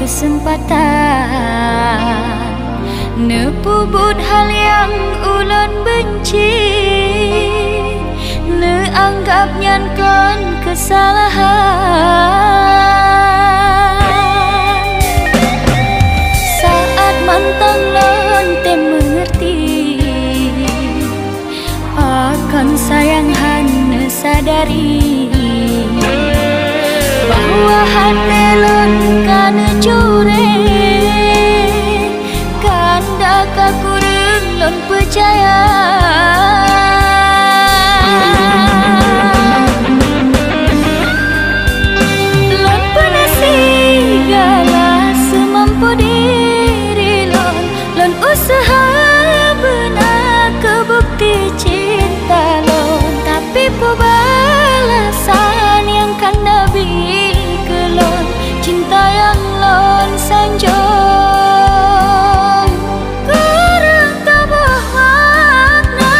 Kesempatan nepubut hal yang ulun benci, neanggap nyankan kesalahan. Saat mantang lonte mengerti akan sayang hanya sadari bahwa hati lon kan cure, kanda kakurung lon percaya. Lon pernah segala semampu diri lon usaha benar kebukti cinta lon, tapi pembalasan yang kanda beri kelon, cinta yang lon sanjung kurang tambah makna.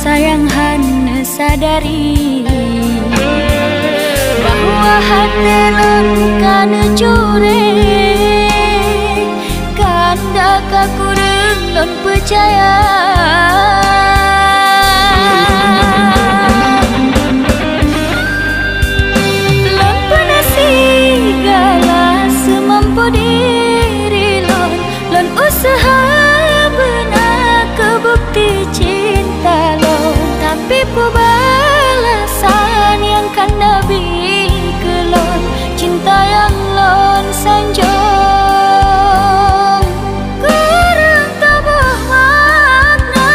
Sayang hanya sadari bahwa hati lon kan cure, kanda kakurung lon percaya. Lon pernah segala semampu diri lon usaha benar kebukti cinta lon, tapi pembalasan yang kanda beri kelon, cinta yang lon sanjung kurang tambah makna.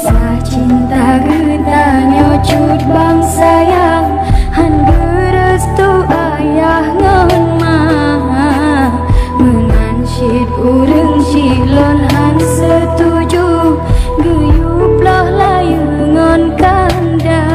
Kisah cinta getanya cut bang sayang, han gerestu ayah ngon mah, mengansyid urang silon han setuju, geyuplah layu ngon kanda.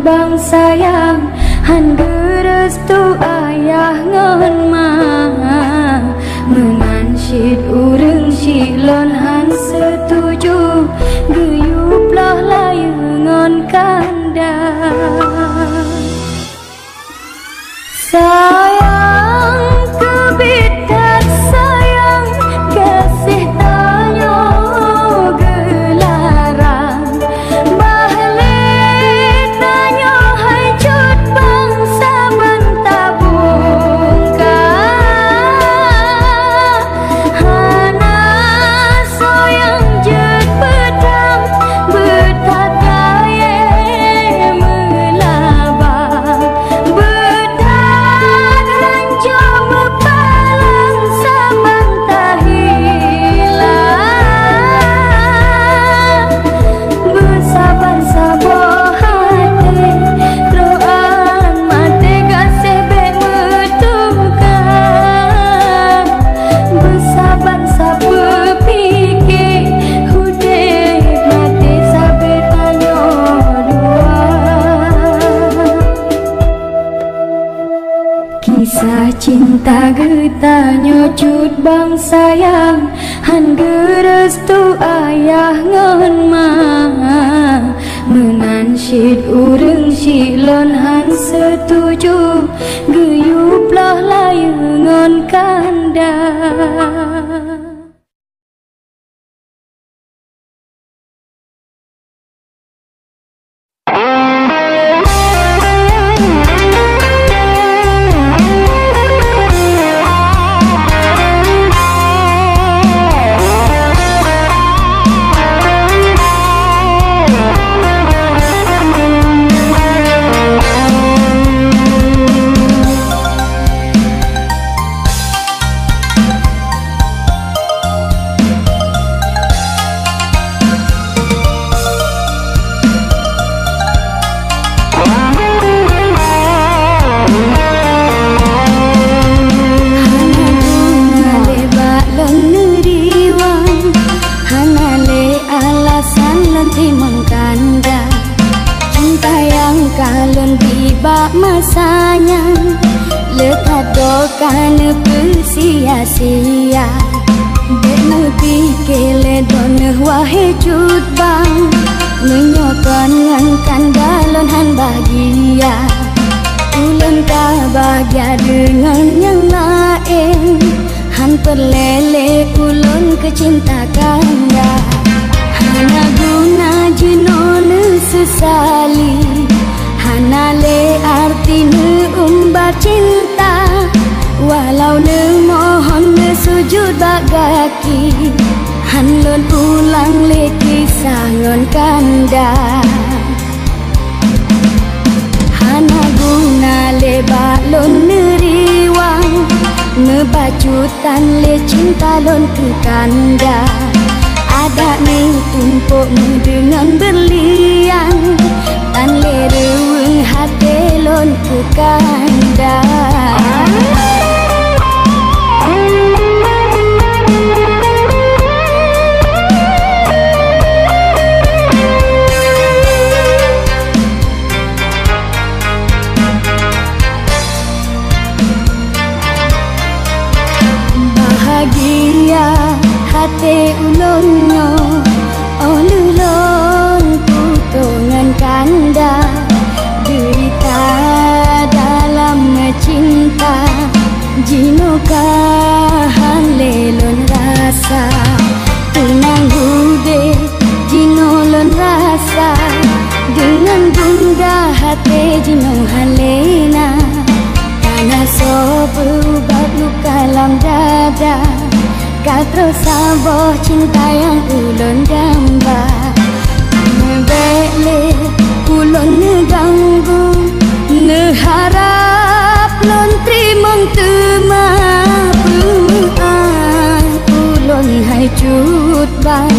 Bang sayang, han gerestu ayah ngon mah, mengansyid urang silon han setuju, geyuplah layu ngon kanda. Sayang kebidat sayang, kasih tanyo gelarang, cinta getanya cut bang sayang, han gerestu ayah ngon mah, mengansyid urang silon han setuju, geyuplah layu ngon kanda. Masanya lekat dokan sia-sia, dek pikir don wahai cut bang, menyokon ngankan galon han bahagia, ulun tak bahagia dengan yang lain, han perlele ulun kecinta kanda, hana guna sali hanale artine umbar cinta walau ne mohon ne sujud bagaki hanlon ulang leki sangon kanda hana guna le balon neriwang ngebajutan le cinta lon ke kanda ada ni tumpuk dengan berlian tan le reweng hati lon ke kanda bahagia hati ulonnya olulon putungan kanda derita dalam cinta jinokahan lelon rasa tenang bude jinolon rasa dengan bunda hati jinohan lena karena sobat luka dalam dada kau terus sabar cinta yang ulun gambar Membele ulun neganggu Neharap lon trimong temapuan Ulun hai cut bang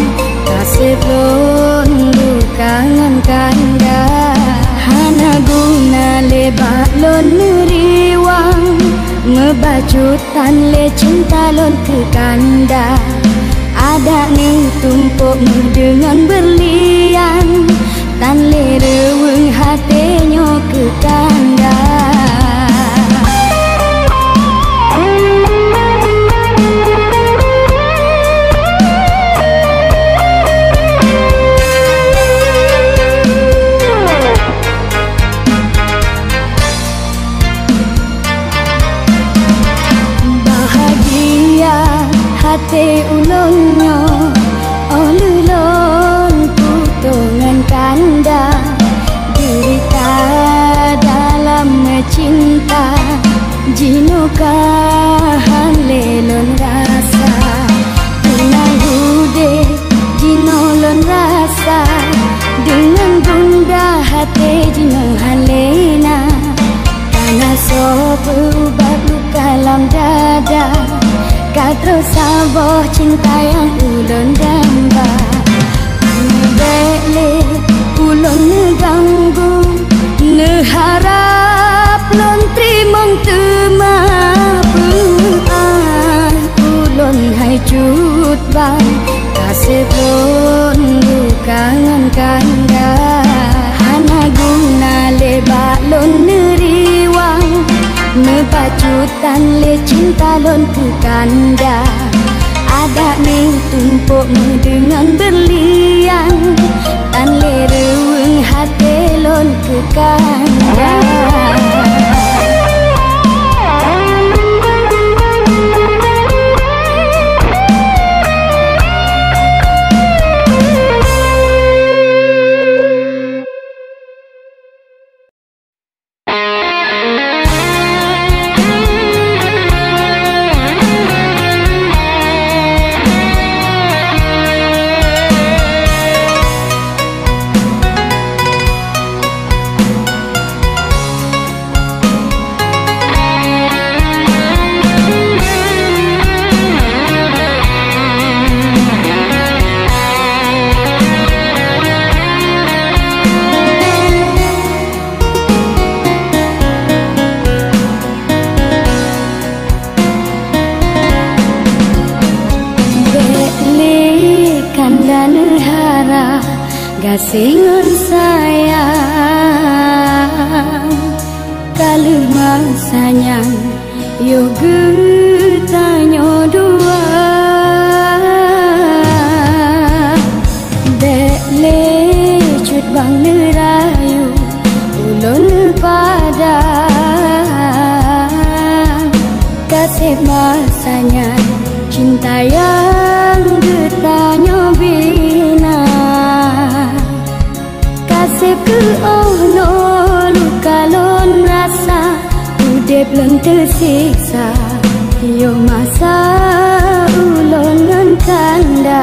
Kasih lon lukangan kanda Hana guna lebak lon neriwang Ngebajutan le cinta lon ke kanda Ada ni tumpuk dengan berlian Tan le reweng hatinya ke kanda hati ulunnya olulon putungan kanda derita dalam cinta jinokahan lelon rasa tenang bude jinolon rasa dengan bunda hati jinohan lena karena sobat luka dalam dada kau terus sabar cinta yang ulun gambar Membele ulun neganggu Neharap lon trimong temapuan Ulun hai cut bang Kasih lon lukangan kanda Hana guna lebak lon neriwang Ngebajutan le cinta lon ke kanda Ada ni tumpuk dengan berlian Tan le reweng hati lon ke kanda Gasingon sayang Kalau masanya Yo getanyo dua Dek lecut bang nerayu Ulun pada Kasih masanya Cinta yang getanyo bina Kasih tersiksa yo masa ulun ngan kanda.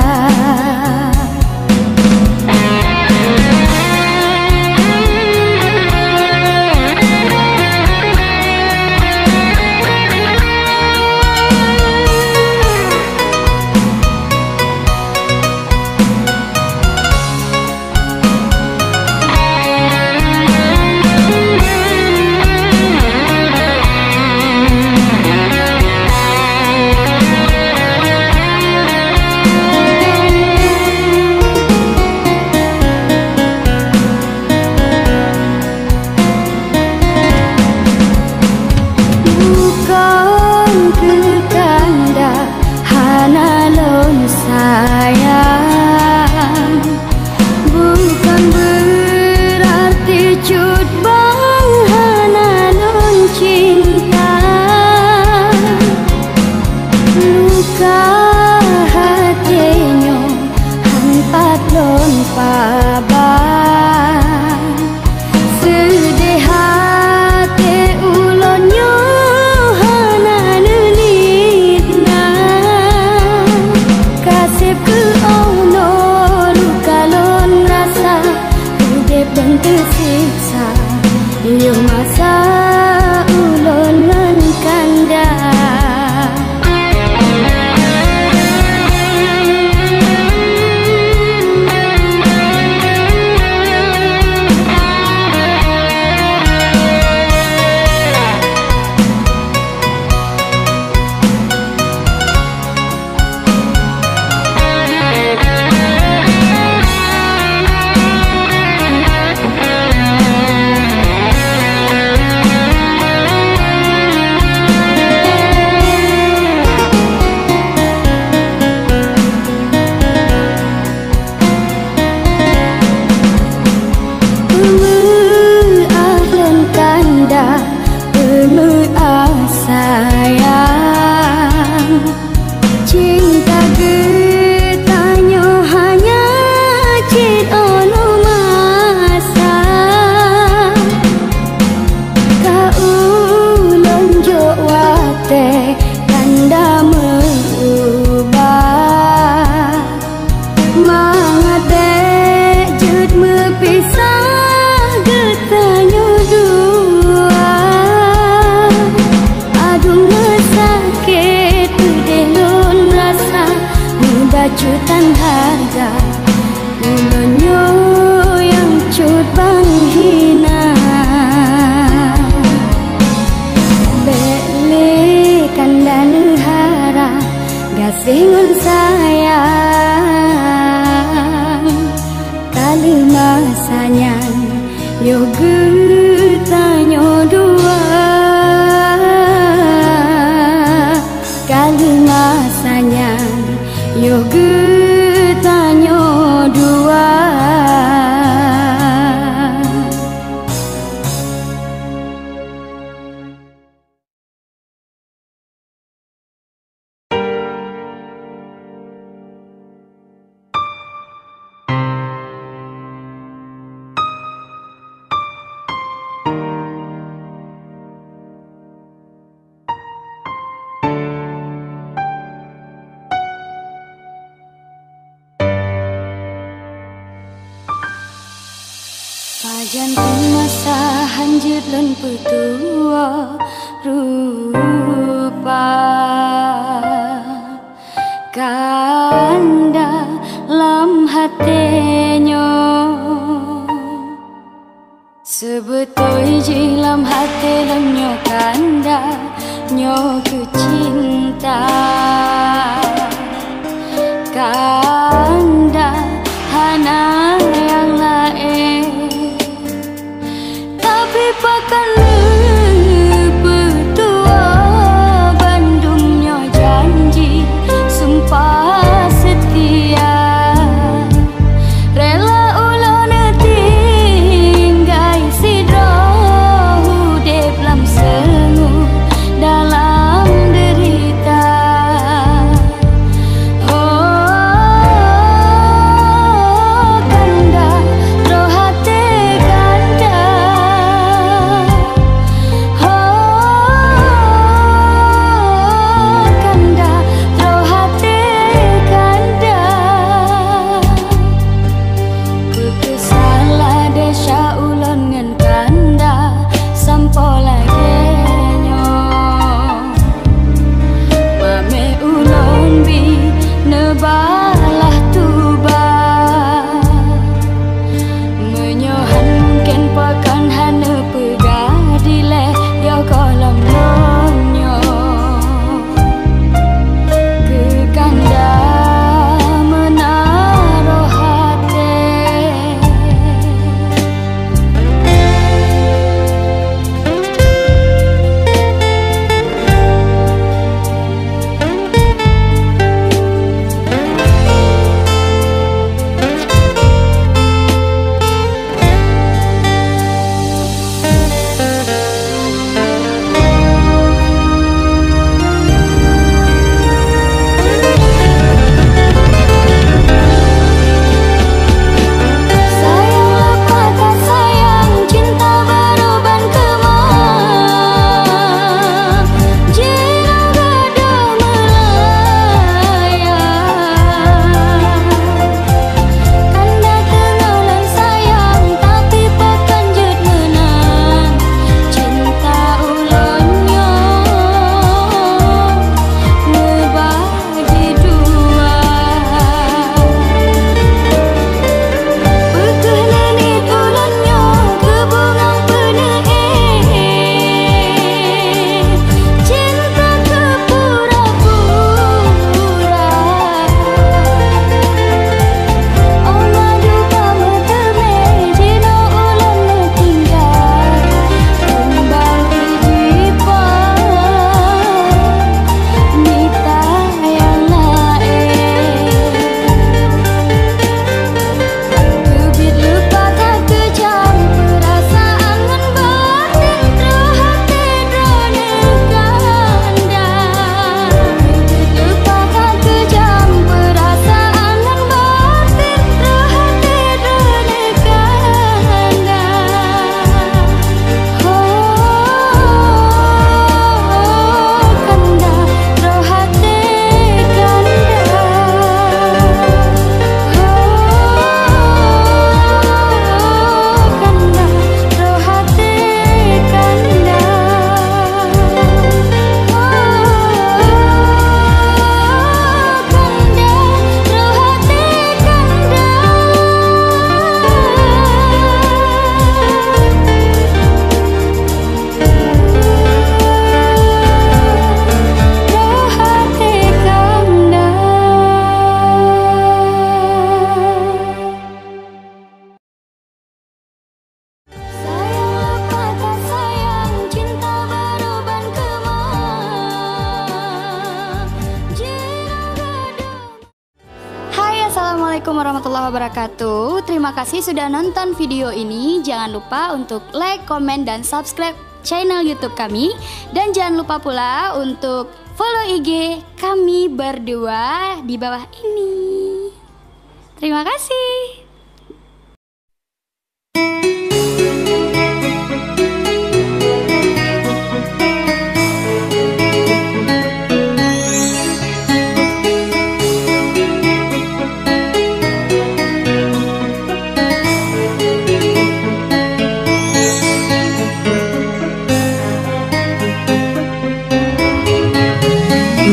Jutaan harga ulunyo yang cut bang hina beli kandan hara gasingun sayang kali masanya yo gertanyo dua kali masanya yo getanyo dua. Pajan masa hanjir lan petua rupa kanda lam hatenyo sebetoi ji lam hate lam nyo kanda nyo kecinta kanda hana yang lain pakan petua Bandungnya janji sumpah setia rela ulun tinggai sidroh hudep lam sengu dalam derita warahmatullahi wabarakatuh. Terima kasih sudah nonton video ini. Jangan lupa untuk like, komen, dan subscribe channel YouTube kami. Dan jangan lupa pula untuk follow IG kami berdua di bawah ini. Terima kasih.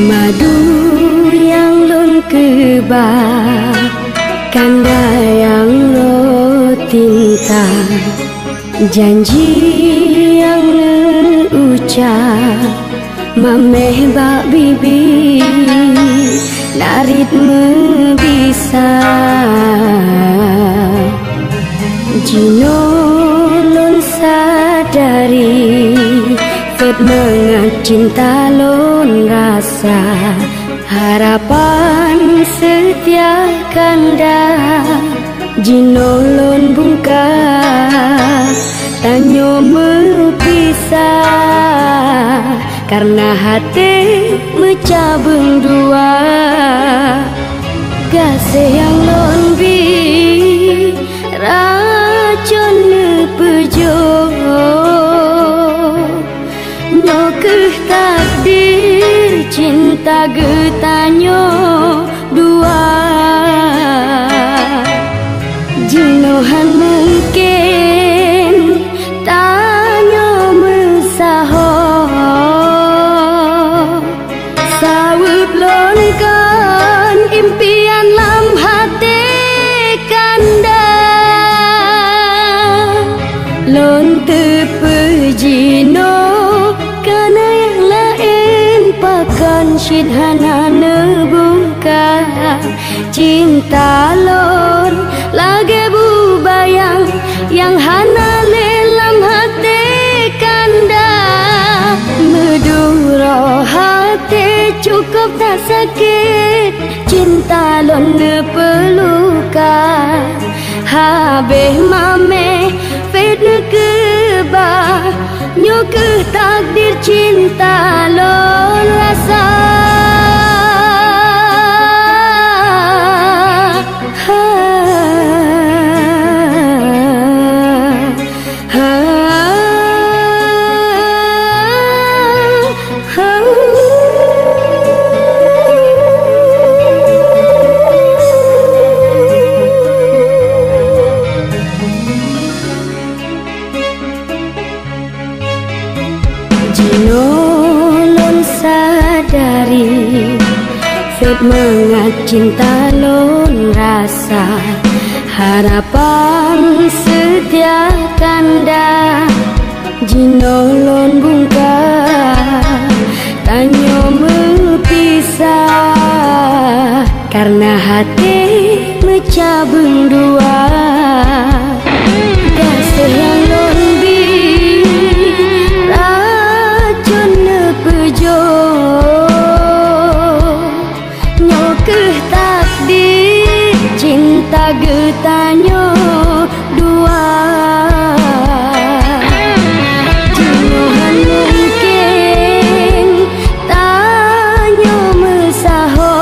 Madu yang lun kebak, kanda yang lo tinta, janji yang ucap, mameh bak bibi, narit bisa. Jino lun sadari, fet mengat cinta lun rasa, harapan setia kanda. Jino lun buka, tanyo berpisah, karena hati mencabung dua. Gasih yang lun bi, racun pejo, nyokeh takdir cinta getanyo dua. Jinohan mungkin tanyo mesaho, sawut lonkan impian lam hati kanda. Lon tepejino kana yang lain pakan syidhana nebuka. Cinta lon lagi bubayang yang hana lelam hati kanda. Meduro hati cukup tak sakit, cinta lon pelukan. Habis mame fet keba, nyokeh takdir cinta lon rasa. Jino lon sadari, fet mengat cinta lon rasa, harapan setia kanda. Jino lon bungka, tanyo berpisah, karena hati mencabung dua. Kasih yang lon bi, racun pejo, nyokeh takdir cinta getanyo dua. Jinohan mungkin tanyo mesaho,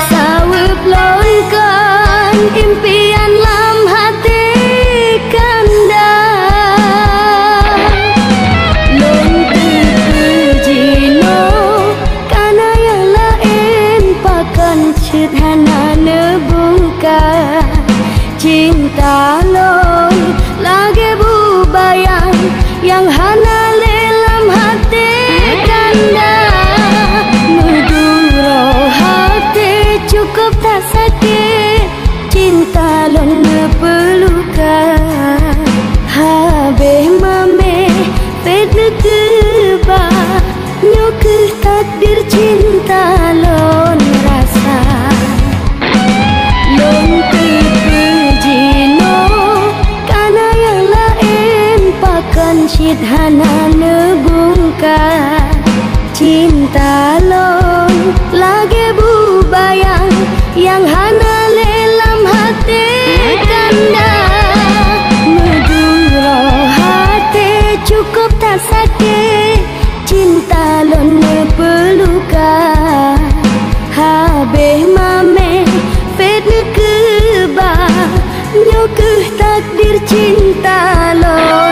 sawep lonkan impian lam hati kanda. Lon tepejino kana yang lain pakan syidhana nebuka. Cinta lon lagi bubayang yang hana lelam hati kanda. Meduro hati cukup tak sakit, cinta lon pelukan. Habis mame fet keba, nyokeh takdir cinta lon rasa. Lon tepejino kana yang lain pakan syidhana nebuka. Cinta lon lagi bubayang nyokeh takdir cinta lo